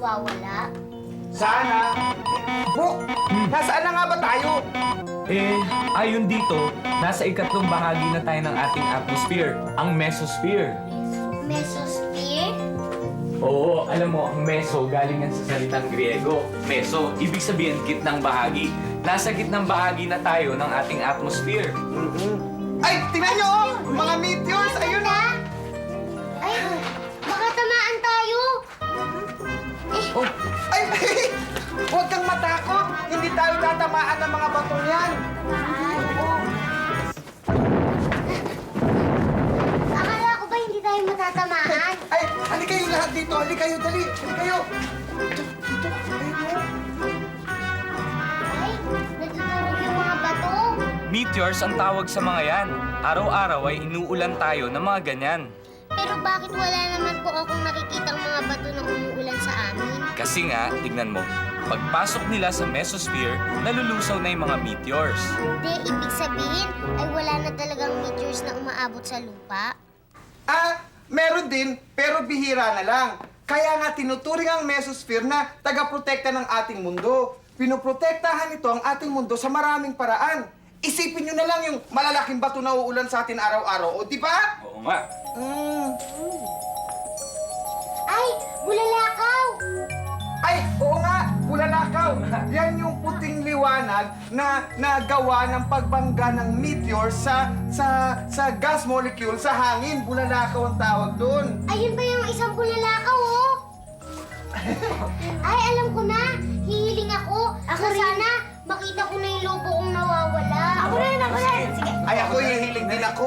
nawawala? Sana. Bro, nasaan na nga ba tayo? Ayon dito, nasa ikatlong bahagi na tayo ng ating atmosphere, ang Mesosphere. Mesosphere? Oo, alam mo, ang meso galing yan sa salitang Griego. Meso, ibig sabihin gitnang bahagi. Nasa gitnang bahagi na tayo ng ating atmosphere. Ay, tingnan nyo! Mga meteors! Ayun na! Ay, baka tamaan tayo. Oh, Ay, huwag kang matakot! Hindi tayo tatamaan ng mga batong yan! Akala ko ba hindi tayo matatamaan? Ay, hali kayo lahat dito! Hali kayo, dali! Hali kayo! Dito, ayun mo! Ay, natutulog yung mga bato. meteors ang tawag sa mga yan. Araw-araw ay inuulan tayo ng mga ganyan. Pero bakit wala naman po akong nakikitang mga bato na umuulan sa amin? Kasi nga, tignan mo, pagpasok nila sa Mesosphere, nalulusaw na yung mga meteors. Hindi, ibig sabihin ay wala na talagang meteors na umaabot sa lupa. Meron din, pero bihira na lang. Kaya nga tinuturing ang Mesosphere na taga-protekta ng ating mundo. Pinoprotektahan ito ang ating mundo sa maraming paraan. Isipin nyo na lang yung malalaking bato na uulan sa atin araw-araw, o di ba? Oo nga. Ay, bulalakaw! Ay, oo nga, bulalakaw. Yan yung puting liwanag na nagawa ng pagbangga ng meteor sa gas molecule sa hangin. Bulalakaw ang tawag doon. Ayun ba yung isang bulalakaw, oh? Ay, alam ko na. Hihiling ako. Sana makita ko na yung lobo kong nawawala. Ako rin. Sige. Ay, ako hihiling din ako.